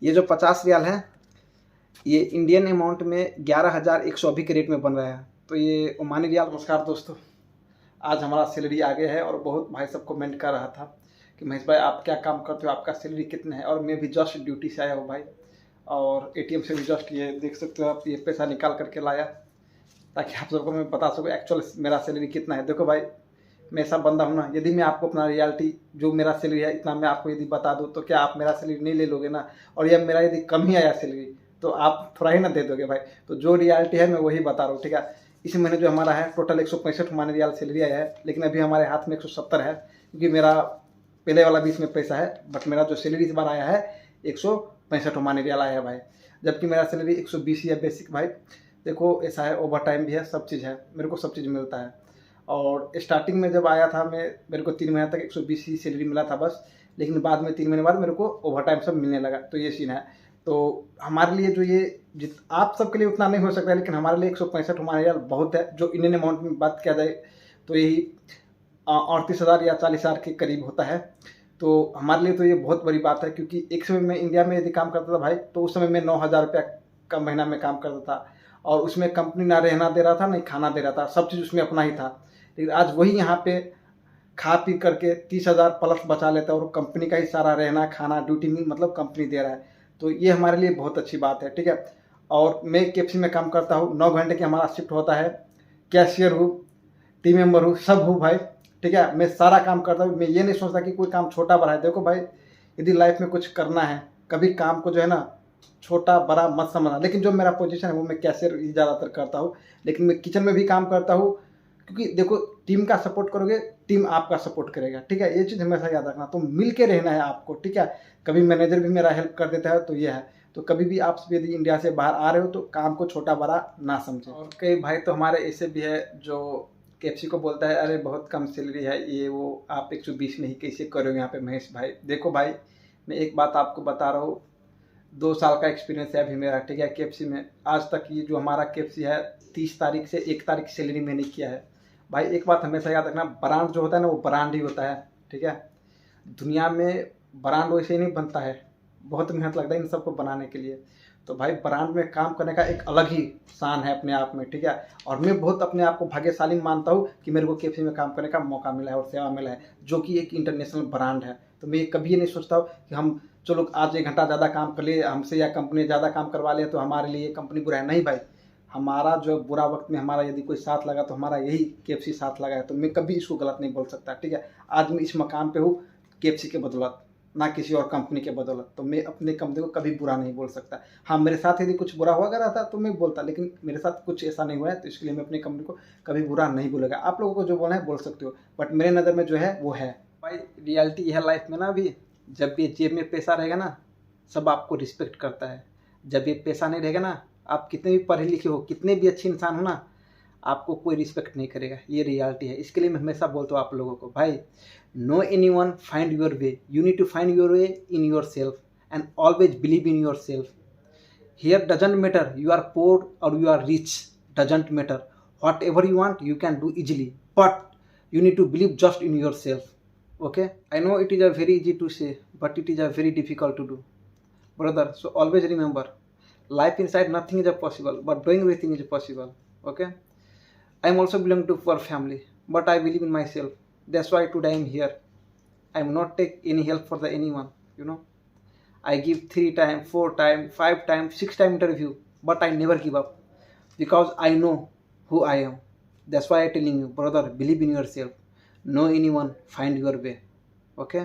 ये जो 50 रियाल है ये इंडियन अमाउंट में 11,100 अभी के रेट में बन रहा है। तो ये ओमानी रियाल। नमस्कार दोस्तों, आज हमारा सैलरी आ गया है और बहुत भाई सब कमेंट कर रहा था कि महेश भाई आप क्या काम करते हो, आपका सैलरी कितना है। और मैं भी जस्ट ड्यूटी से आया हूँ भाई, और एटीएम से भी जस्ट ये देख सकते हो आप, ये पैसा निकाल करके लाया ताकि आप सबको मैं बता सकूँ एक्चुअल मेरा सैलरी कितना है। देखो भाई, मैं ऐसा बंदा हूँ ना, यदि मैं आपको अपना रियलिटी जो मेरा सैलरी है इतना मैं आपको यदि बता दूँ तो क्या आप मेरा सैलरी नहीं ले लोगे ना। और यह मेरा यदि कम ही आया सैलरी तो आप थोड़ा ही ना दे दोगे भाई। तो जो रियलिटी है मैं वही बता रहा हूँ, ठीक है। इस महीने जो हमारा है टोटल 165 हमारे रियाल सैलरी आया है, लेकिन अभी हमारे हाथ में 170 है क्योंकि मेरा पहले वाला 20 में पैसा है। बट मेरा जो सैलरी इस बार आया है 165 हमारे रियाल आया है भाई, जबकि मेरा सैलरी 120 ही है बेसिक भाई। देखो ऐसा है, ओवर टाइम भी है, सब चीज़ है, मेरे को सब चीज़ मिलता है। और स्टार्टिंग में जब आया था मेरे को 3 महीने तक 120 ही सैलरी मिला था बस, लेकिन बाद में 3 महीने बाद मेरे को ओवर टाइम सब मिलने लगा। तो ये सीन है। तो हमारे लिए जो ये आप सबके लिए उतना नहीं हो सकता है, लेकिन हमारे लिए 165 हमारे यार बहुत है। जो इंडियन अमाउंट में बात किया जाए तो यही 38,000 या 40,000 के करीब होता है। तो हमारे लिए तो ये बहुत बड़ी बात है, क्योंकि एक समय में इंडिया में यदि काम करता था भाई तो उस समय में 9,000 रुपया का महीना में काम करता था, और उसमें कंपनी ना रहना दे रहा था नहीं खाना दे रहा था, सब चीज़ उसमें अपना ही था। लेकिन आज वही यहाँ पे खा पी करके 30,000 प्लस बचा लेता है, और कंपनी का ही सारा रहना खाना ड्यूटी में मतलब कंपनी दे रहा है। तो ये हमारे लिए बहुत अच्छी बात है, ठीक है। और मैं केएफसी में काम करता हूँ, 9 घंटे की हमारा शिफ्ट होता है। कैशियर हूँ, टीम मेंबर हूँ, सब हूँ भाई, ठीक है। मैं सारा काम करता हूँ, मैं ये नहीं सोचता कि कोई काम छोटा बड़ा है। देखो भाई, यदि लाइफ में कुछ करना है कभी काम को जो है ना छोटा बड़ा मत समझना। लेकिन जो मेरा पोजीशन है वो मैं कैशियर ज़्यादातर करता हूँ, लेकिन मैं किचन में भी काम करता हूँ, क्योंकि देखो टीम का सपोर्ट करोगे टीम आपका सपोर्ट करेगा, ठीक है। ये चीज़ हमेशा याद रखना। तो मिल के रहना है आपको, ठीक है। कभी मैनेजर भी मेरा हेल्प कर देता है तो ये है। तो कभी भी आप यदि इंडिया से बाहर आ रहे हो तो काम को छोटा बड़ा ना समझें। और कई भाई तो हमारे ऐसे भी है जो केएफसी को बोलता है अरे बहुत कम सैलरी है ये वो, आप 120 में ही कैसे करोगे यहाँ पे महेश भाई। देखो भाई, मैं एक बात आपको बता रहा हूँ, 2 साल का एक्सपीरियंस है अभी मेरा, ठीक है। केएफसी में आज तक ये जो हमारा केएफसी है 30 तारीख से 1 तारीख सैलरी में नहीं किया है भाई। एक बात हमेशा याद रखना, ब्रांड जो होता है ना वो ब्रांड ही होता है, ठीक है। दुनिया में ब्रांड वैसे ही नहीं बनता है, बहुत मेहनत लगता है इन सबको बनाने के लिए। तो भाई ब्रांड में काम करने का एक अलग ही शान है अपने आप में, ठीक है। और मैं बहुत अपने आप को भाग्यशाली मानता हूँ कि मेरे को केएफसी में काम करने का मौका मिला है और सेवा मिला है, जो कि एक इंटरनेशनल ब्रांड है। तो मैं कभी ये नहीं सोचता हूँ कि हम चलो आज 1 घंटा ज़्यादा काम कर लिए हमसे या कंपनी ज़्यादा काम करवा ले तो हमारे लिए कंपनी बुरा है, नहीं भाई। हमारा जो बुरा वक्त में हमारा यदि कोई साथ लगा तो हमारा यही केएफसी साथ लगा है। तो मैं कभी इसको गलत नहीं बोल सकता, ठीक है। आज मैं इस मकाम पे हूँ केएफसी के बदौलत, ना किसी और कंपनी के बदौलत। तो मैं अपने कंपनी को कभी बुरा नहीं बोल सकता। हाँ, मेरे साथ यदि कुछ बुरा हुआ करता तो मैं बोलता, लेकिन मेरे साथ कुछ ऐसा नहीं हुआ है, तो इसके लिए मैं अपनी कंपनी को कभी बुरा नहीं बोलेगा। आप लोगों को जो बोलना है बोल सकते हो, बट मेरे नज़र में जो है वो है भाई। रियलिटी है लाइफ में ना, अभी जब भी जेब में पैसा रहेगा ना सब आपको रिस्पेक्ट करता है। जब ये पैसा नहीं रहेगा ना, आप कितने भी पढ़े लिखे हो, कितने भी अच्छे इंसान हो ना, आपको कोई रिस्पेक्ट नहीं करेगा। ये रियलिटी है। इसके लिए मैं हमेशा बोलता हूँ आप लोगों को, भाई no any one find your way, you need to find your way in yourself and always believe in yourself. Here doesn't matter you are poor or you are rich, doesn't matter, whatever you want you can do easily, but you need to believe just in yourself. Okay, I know it is a very easy to say but it is a very difficult to do, brother. So always remember, life inside nothing is possible but doing everything is possible. Okay, I am also belong to poor family but I believe in myself. That's why today I am here. I am not take any help for the anyone, you know. I give 3 time 4 time 5 time 6 time interview but I never give up because I know who I am. That's why I telling you, brother, believe in yourself. No anyone find your way, okay?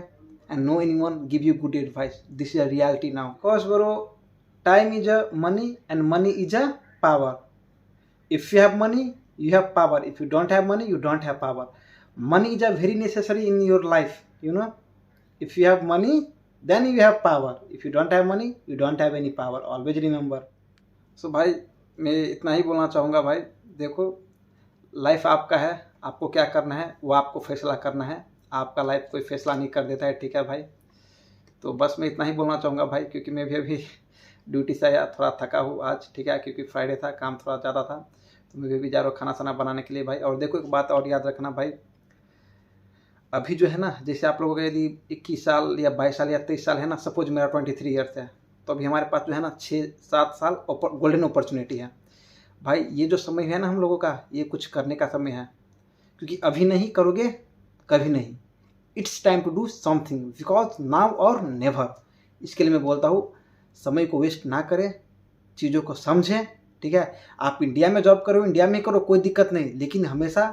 And no anyone give you good advice. This is a reality now. Because bro, time is a money and money is a power. If you have money, you have power. If you don't have money, you don't have power. Money is a very necessary in your life, you know. If you have money, then you have power. If you don't have money, you don't have any power. Always remember. So भाई मैं इतना ही बोलना चाहूँगा भाई। देखो, life आपका है, आपको क्या करना है वो आपको फैसला करना है, आपका लाइफ कोई फैसला नहीं कर देता है, ठीक है भाई। तो बस मैं इतना ही बोलना चाहूँगा भाई, क्योंकि मैं भी अभी ड्यूटी से आया, थोड़ा थका हूँ आज, ठीक है, क्योंकि फ्राइडे था, काम थोड़ा ज़्यादा था। तो मैं भी जा रहा हूँ खाना साना बनाने के लिए भाई। और देखो एक बात और याद रखना भाई, अभी जो है ना, जैसे आप लोगों का यदि 21 साल या 22 साल या 23 साल है ना, सपोज मेरा 23 ईयर्स है, तो अभी हमारे पास जो है ना 6-7 साल गोल्डन अपॉर्चुनिटी है भाई। ये जो समय है ना हम लोगों का, ये कुछ करने का समय है, क्योंकि अभी नहीं करोगे कभी नहीं। It's time to do something because now और नेवर। इसके लिए मैं बोलता हूँ समय को वेस्ट ना करें, चीज़ों को समझें, ठीक है। आप इंडिया में जॉब करो, इंडिया में करो, कोई दिक्कत नहीं, लेकिन हमेशा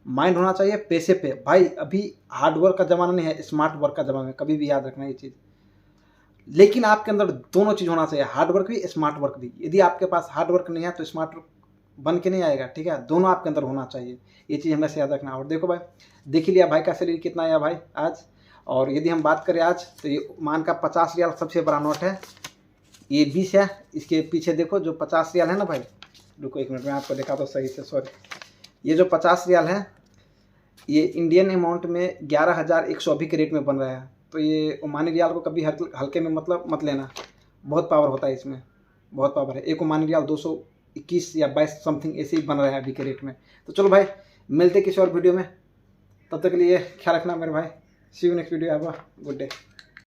माइंड होना चाहिए पैसे पे। भाई अभी हार्ड वर्क का ज़माना नहीं है, स्मार्ट वर्क का ज़माना है, कभी भी याद रखना ये चीज़। लेकिन आपके अंदर दोनों चीज़ होना चाहिए, हार्ड वर्क भी स्मार्ट वर्क भी। यदि आपके पास हार्ड वर्क नहीं है तो स्मार्ट वर्क बन के नहीं आएगा, ठीक है। दोनों आपके अंदर होना चाहिए, ये चीज़ हमेशा याद रखना। और देखो भाई, देख ही लिया भाई का सैलरी कितना आया भाई आज। और यदि हम बात करें आज, तो ये मान का 50 रियाल सबसे बड़ा नोट है, ये 20 है। इसके पीछे देखो जो 50 रियाल है ना भाई, रुको 1 मिनट में आपको दिखा दो सही से, सॉरी। ये जो 50 रियाल है, ये इंडियन अमाउंट में 11,100 अभी के रेट में बन रहा है। तो ये ओमानी रियाल को कभी हल्के में मतलब मत लेना, बहुत पावर होता है इसमें, बहुत पावर है। एक ओमानी रियाल 221 या 22 समथिंग ऐसे ही बन रहा है अभी के रेट में। तो चलो भाई, मिलते किसी और वीडियो में, तब तक के लिए ख्याल रखना मेरे भाई। See you next video, have a good day.